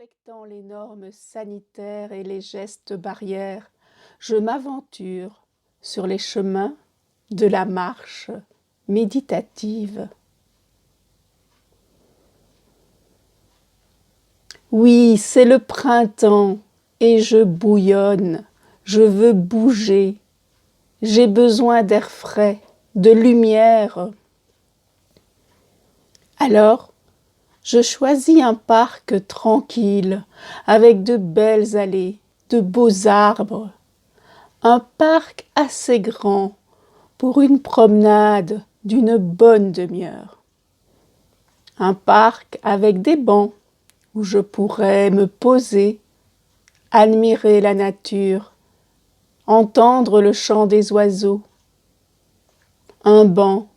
Respectant les normes sanitaires et les gestes barrières, je m'aventure sur les chemins de la marche méditative. Oui, c'est le printemps et je bouillonne, je veux bouger, j'ai besoin d'air frais, de lumière. Alors, je choisis un parc tranquille, avec de belles allées, de beaux arbres. Un parc assez grand pour une promenade d'une bonne demi-heure. Un parc avec des bancs où je pourrais me poser, admirer la nature, entendre le chant des oiseaux. Un banc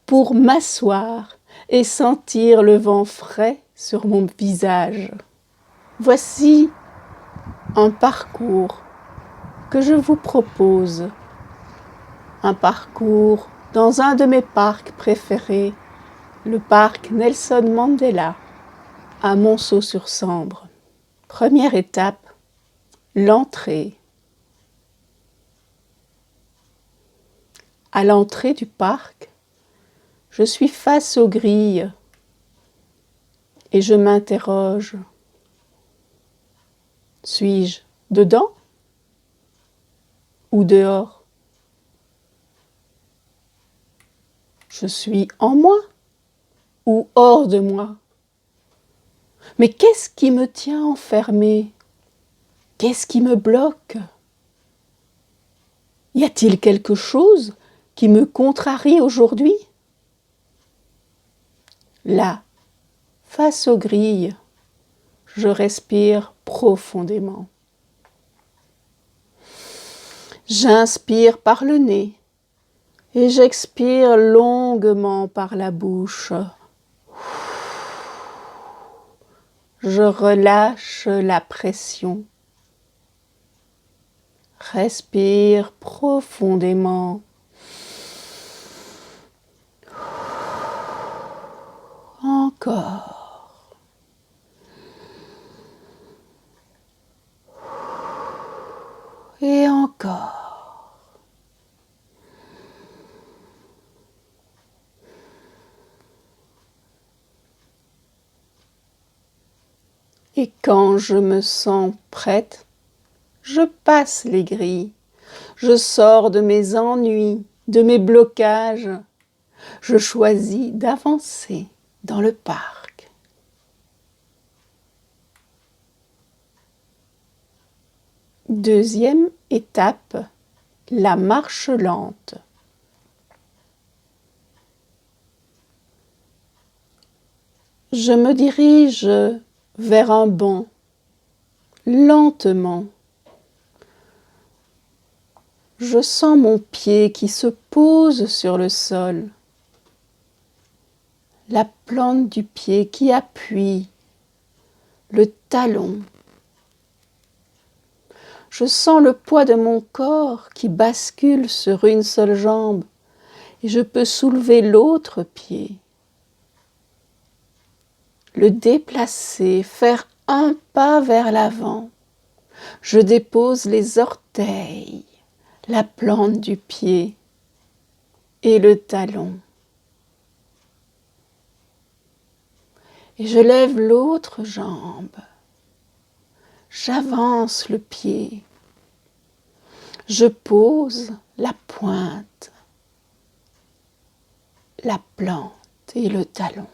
pour m'asseoir et sentir le vent frais sur mon visage. Voici un parcours que je vous propose. Un parcours dans un de mes parcs préférés, le parc Nelson Mandela, à Monceau-sur-Sambre. Première étape, l'entrée. À l'entrée du parc, je suis face aux grilles et je m'interroge. Suis-je dedans ou dehors? Je suis en moi ou hors de moi? Mais qu'est-ce qui me tient enfermé? Qu'est-ce qui me bloque? Y a-t-il quelque chose qui me contrarie aujourd'hui? Là, face aux grilles, je respire profondément. J'inspire par le nez et j'expire longuement par la bouche. Je relâche la pression. Respire profondément. Encore. Et encore. Et quand je me sens prête, je passe les grilles. Je sors de mes ennuis, de mes blocages. Je choisis d'avancer dans le parc. Deuxième étape, la marche lente. Je me dirige vers un banc, lentement. Je sens mon pied qui se pose sur le sol, la plante du pied qui appuie, le talon. Je sens le poids de mon corps qui bascule sur une seule jambe et je peux soulever l'autre pied, le déplacer, faire un pas vers l'avant. Je dépose les orteils, la plante du pied et le talon. Et je lève l'autre jambe. J'avance le pied. Je pose la pointe, la plante et le talon.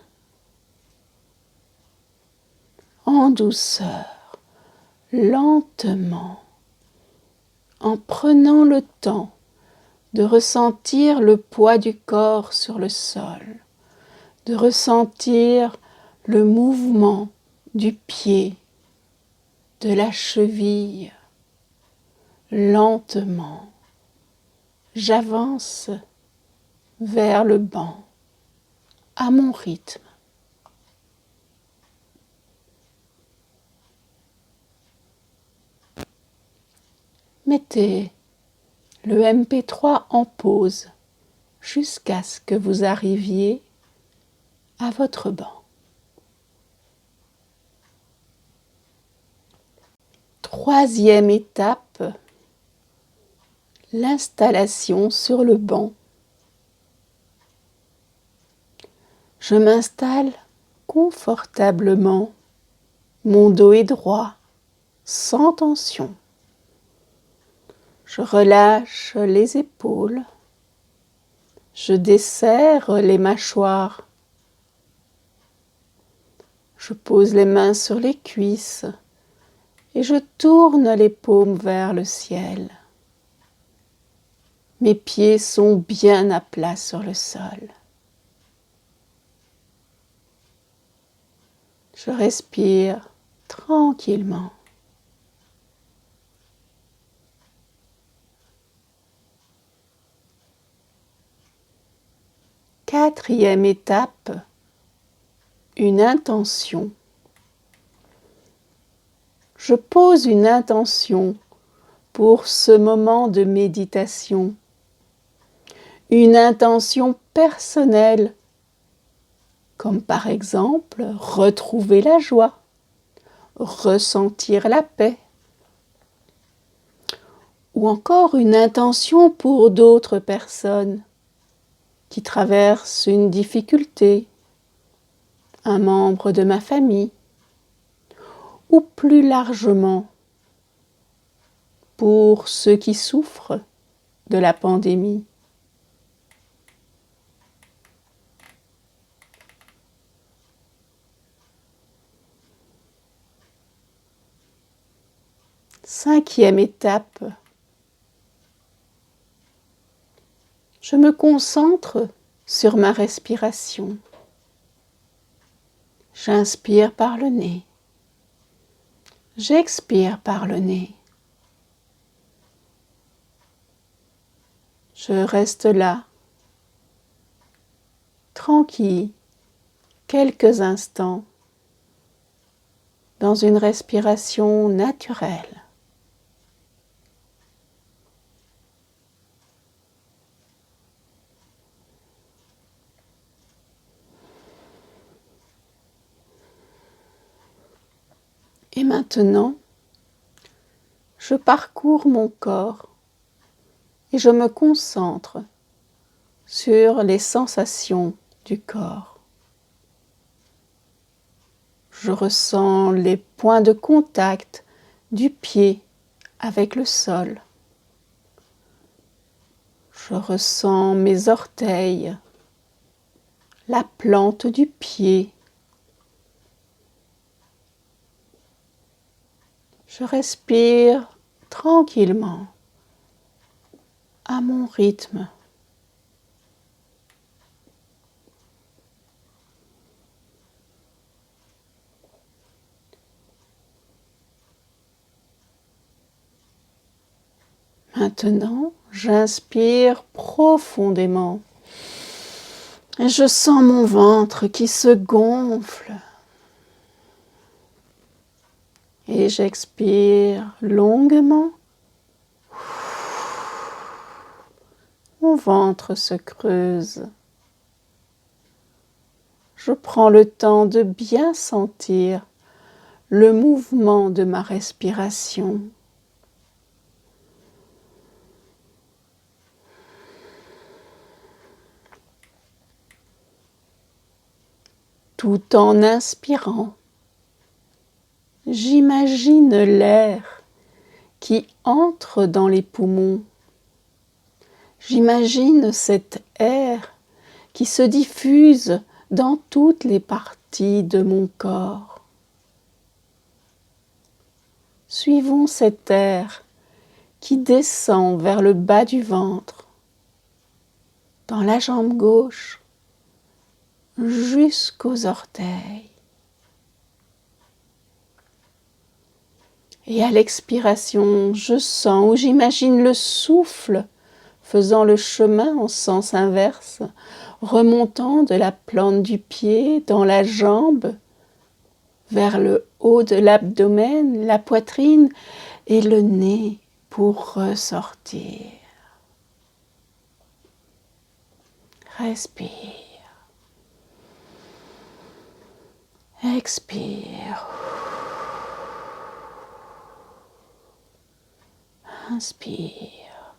En douceur, lentement, en prenant le temps de ressentir le poids du corps sur le sol, de ressentir le mouvement du pied, de la cheville. Lentement, j'avance vers le banc, à mon rythme. Mettez le MP3 en pause jusqu'à ce que vous arriviez à votre banc. Troisième étape, l'installation sur le banc. Je m'installe confortablement, mon dos est droit, sans tension. Je relâche les épaules, je desserre les mâchoires, je pose les mains sur les cuisses et je tourne les paumes vers le ciel. Mes pieds sont bien à plat sur le sol. Je respire tranquillement. Quatrième étape, une intention. Je pose une intention pour ce moment de méditation. Une intention personnelle, comme par exemple retrouver la joie, ressentir la paix, ou encore une intention pour d'autres personnes qui traversent une difficulté, un membre de ma famille, ou plus largement pour ceux qui souffrent de la pandémie. Cinquième étape, je me concentre sur ma respiration. J'inspire par le nez. J'expire par le nez. Je reste là, tranquille, quelques instants, dans une respiration naturelle. Et maintenant, je parcours mon corps et je me concentre sur les sensations du corps. Je ressens les points de contact du pied avec le sol. Je ressens mes orteils, la plante du pied. Je respire tranquillement, à mon rythme. Maintenant, j'inspire profondément et je sens mon ventre qui se gonfle. Et j'expire longuement. Mon ventre se creuse. Je prends le temps de bien sentir le mouvement de ma respiration. Tout en inspirant, j'imagine l'air qui entre dans les poumons. J'imagine cet air qui se diffuse dans toutes les parties de mon corps. Suivons cet air qui descend vers le bas du ventre, dans la jambe gauche, jusqu'aux orteils. Et à l'expiration, je sens ou j'imagine le souffle faisant le chemin en sens inverse, remontant de la plante du pied dans la jambe, vers le haut de l'abdomen, la poitrine et le nez pour ressortir. Respire. Expire. Inspire.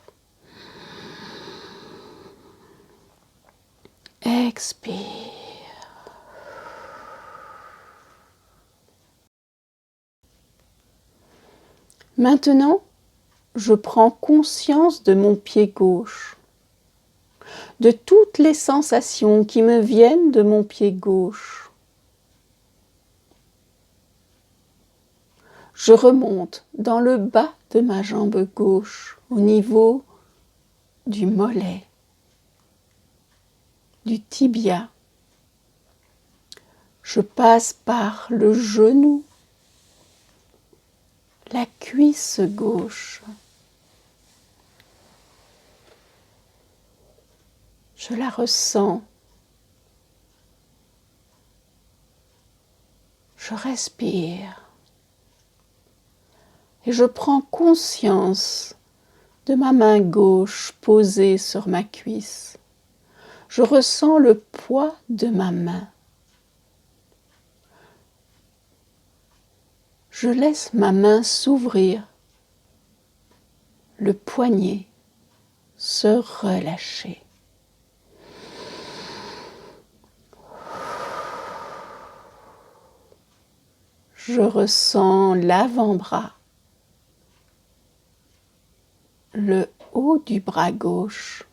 Expire. Maintenant, je prends conscience de mon pied gauche, de toutes les sensations qui me viennent de mon pied gauche. Je remonte dans le bas de ma jambe gauche, au niveau du mollet, du tibia. Je passe par le genou, la cuisse gauche. Je la ressens. Je respire. Et je prends conscience de ma main gauche posée sur ma cuisse. Je ressens le poids de ma main. Je laisse ma main s'ouvrir, le poignet se relâcher. Je ressens l'avant-bras, le haut du bras gauche.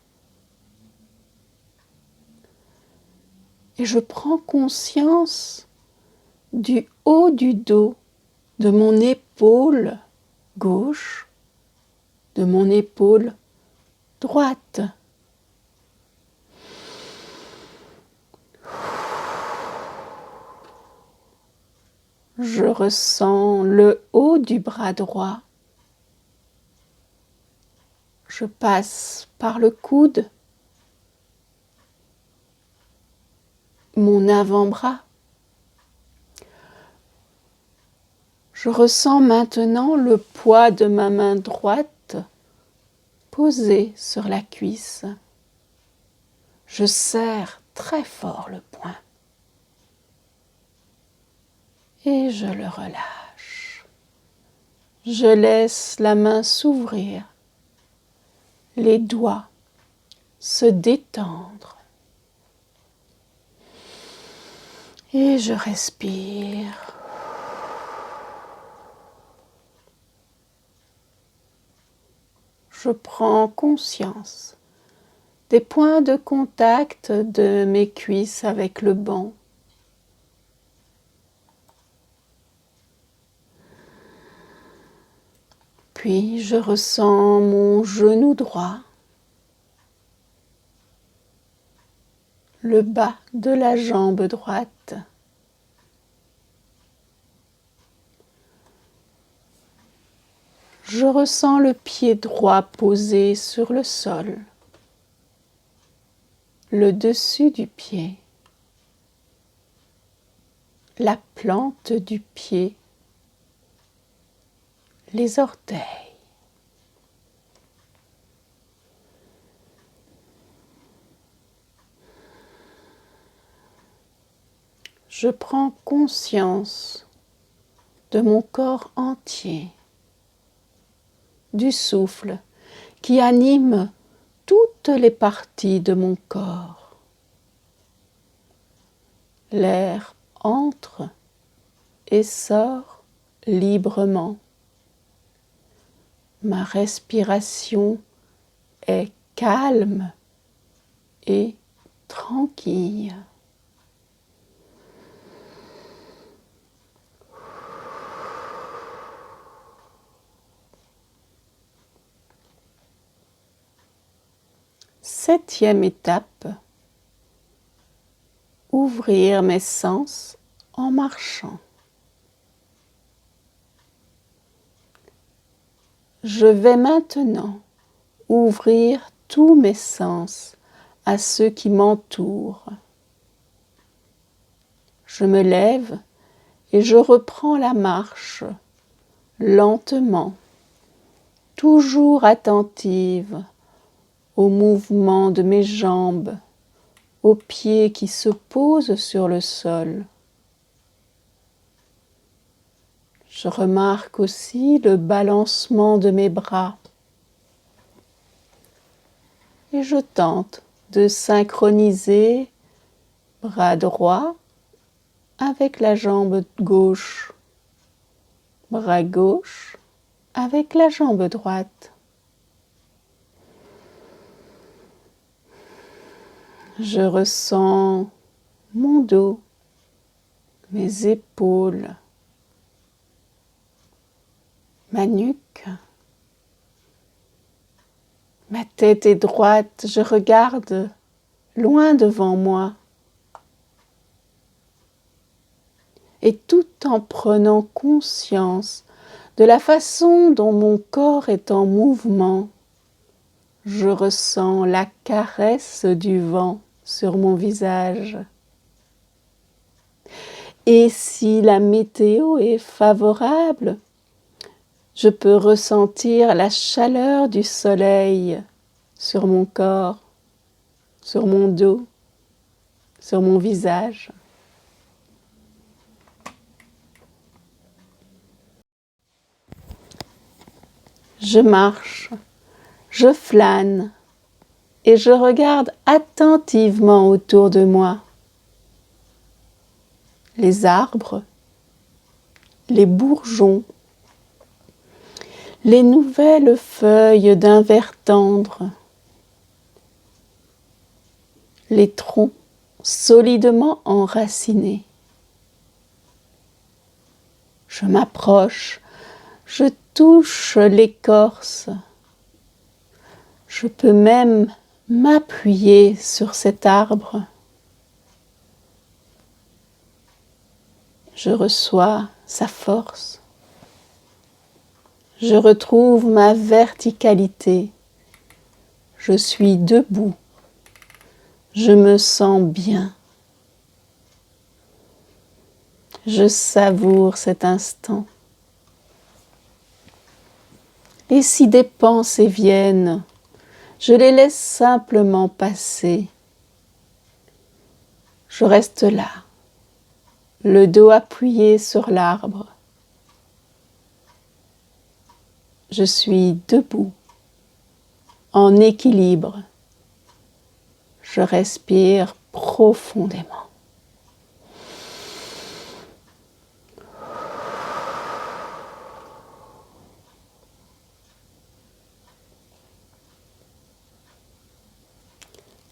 Et je prends conscience du haut du dos, de mon épaule gauche, de mon épaule droite. Je ressens le haut du bras droit. Je passe par le coude, mon avant-bras. Je ressens maintenant le poids de ma main droite posée sur la cuisse. Je serre très fort le poing. Et je le relâche. Je laisse la main s'ouvrir, les doigts se détendre. Et je respire. Je prends conscience des points de contact de mes cuisses avec le banc. Puis je ressens mon genou droit, le bas de la jambe droite. Je ressens le pied droit posé sur le sol, le dessus du pied, la plante du pied, les orteils. Je prends conscience de mon corps entier, du souffle qui anime toutes les parties de mon corps. L'air entre et sort librement. Ma respiration est calme et tranquille. Septième étape, ouvrir mes sens en marchant. Je vais maintenant ouvrir tous mes sens à ceux qui m'entourent. Je me lève et je reprends la marche lentement, toujours attentive au mouvement de mes jambes, aux pieds qui se posent sur le sol. Je remarque aussi le balancement de mes bras et je tente de synchroniser bras droit avec la jambe gauche, bras gauche avec la jambe droite. Je ressens mon dos, mes épaules, ma nuque. Ma tête est droite, je regarde loin devant moi. Et tout en prenant conscience de la façon dont mon corps est en mouvement, je ressens la caresse du vent sur mon visage. Et si la météo est favorable, je peux ressentir la chaleur du soleil sur mon corps, sur mon dos, sur mon visage. Je marche, je flâne et je regarde attentivement autour de moi. Les arbres, les bourgeons, les nouvelles feuilles d'un vert tendre, les troncs solidement enracinés. Je m'approche, je touche l'écorce. Je peux même m'appuyer sur cet arbre. Je reçois sa force. Je retrouve ma verticalité. Je suis debout. Je me sens bien. Je savoure cet instant. Et si des pensées viennent, je les laisse simplement passer. Je reste là, le dos appuyé sur l'arbre. Je suis debout, en équilibre. Je respire profondément.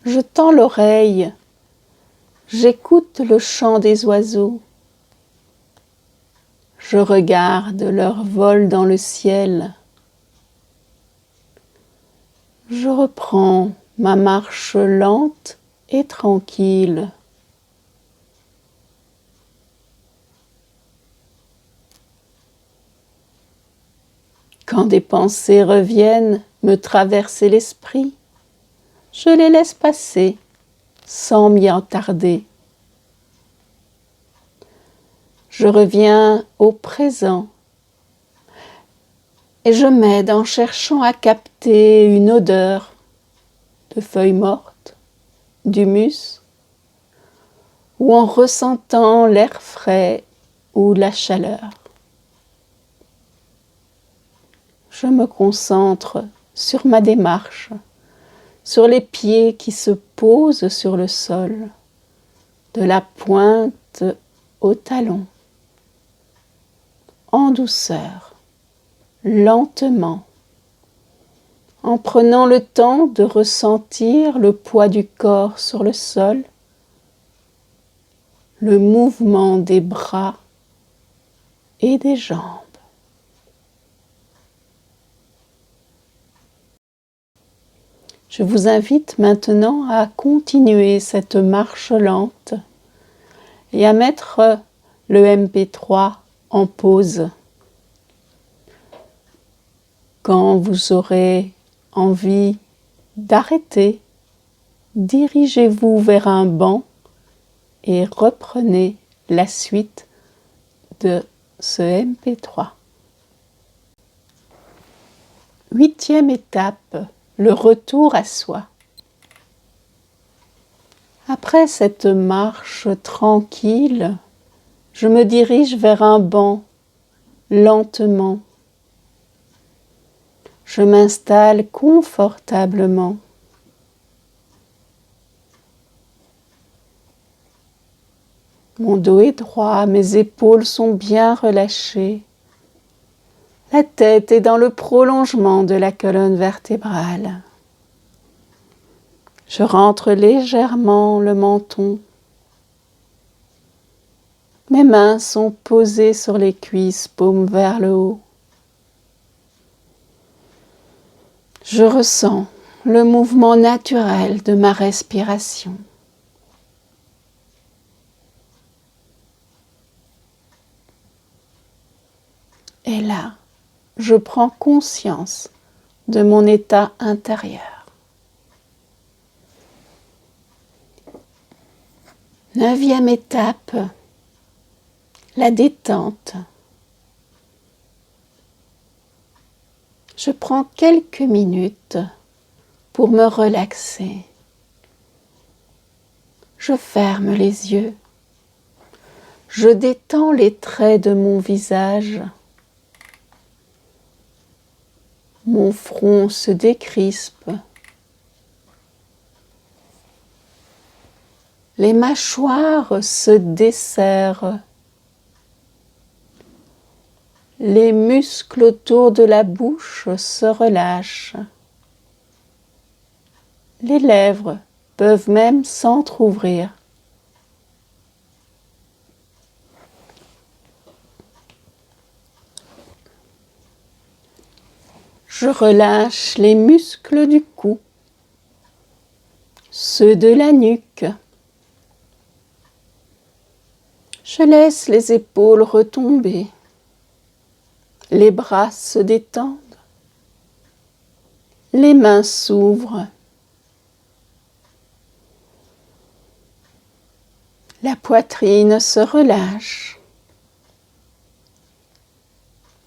Je tends l'oreille, j'écoute le chant des oiseaux. Je regarde leur vol dans le ciel. Je reprends ma marche lente et tranquille. Quand des pensées reviennent me traverser l'esprit, je les laisse passer sans m'y attarder. Je reviens au présent et je m'aide en cherchant à capter une odeur de feuilles mortes, d'humus, ou en ressentant l'air frais ou la chaleur. Je me concentre sur ma démarche, sur les pieds qui se posent sur le sol, de la pointe au talon, en douceur, lentement, en prenant le temps de ressentir le poids du corps sur le sol, le mouvement des bras et des jambes. Je vous invite maintenant à continuer cette marche lente et à mettre le MP3 en pause. Quand vous aurez envie d'arrêter, dirigez-vous vers un banc et reprenez la suite de ce MP3. 8e étape. Le retour à soi. Après cette marche tranquille, je me dirige vers un banc, lentement. Je m'installe confortablement. Mon dos est droit, mes épaules sont bien relâchées. La tête est dans le prolongement de la colonne vertébrale. Je rentre légèrement le menton. Mes mains sont posées sur les cuisses, paumes vers le haut. Je ressens le mouvement naturel de ma respiration. Et là, je prends conscience de mon état intérieur. 9e étape, la détente. Je prends quelques minutes pour me relaxer. Je ferme les yeux. Je détends les traits de mon visage. Mon front se décrispe. Les mâchoires se desserrent. Les muscles autour de la bouche se relâchent. Les lèvres peuvent même s'entrouvrir. Je relâche les muscles du cou, ceux de la nuque. Je laisse les épaules retomber. Les bras se détendent. Les mains s'ouvrent. La poitrine se relâche.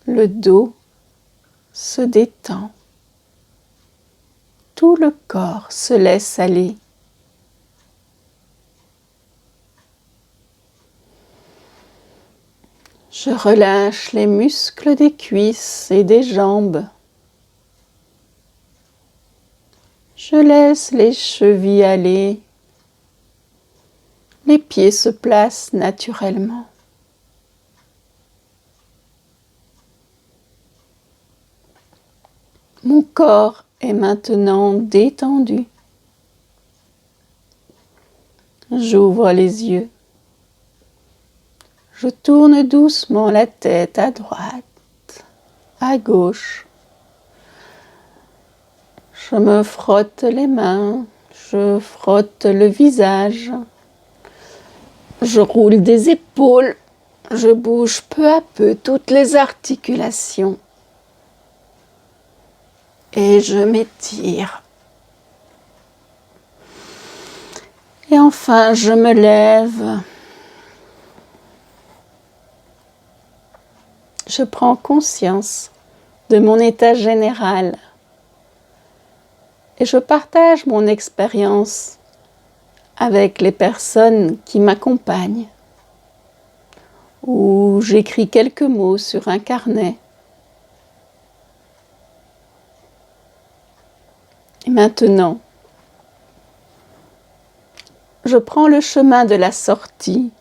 Le dos se détend. Tout le corps se laisse aller. Je relâche les muscles des cuisses et des jambes. Je laisse les chevilles aller. Les pieds se placent naturellement. Mon corps est maintenant détendu. J'ouvre les yeux. Je tourne doucement la tête à droite, à gauche. Je me frotte les mains, je frotte le visage. Je roule des épaules, je bouge peu à peu toutes les articulations. Et je m'étire. Et enfin, je me lève. Je prends conscience de mon état général. Et je partage mon expérience avec les personnes qui m'accompagnent. Ou j'écris quelques mots sur un carnet. Et maintenant, je prends le chemin de la sortie,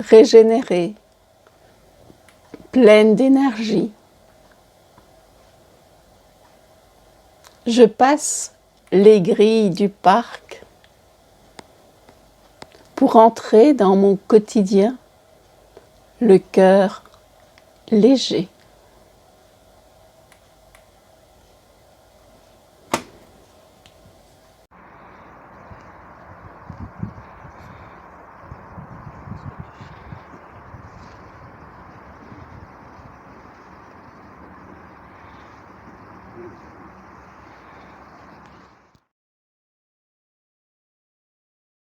régénérée, pleine d'énergie. Je passe les grilles du parc pour entrer dans mon quotidien, le cœur léger.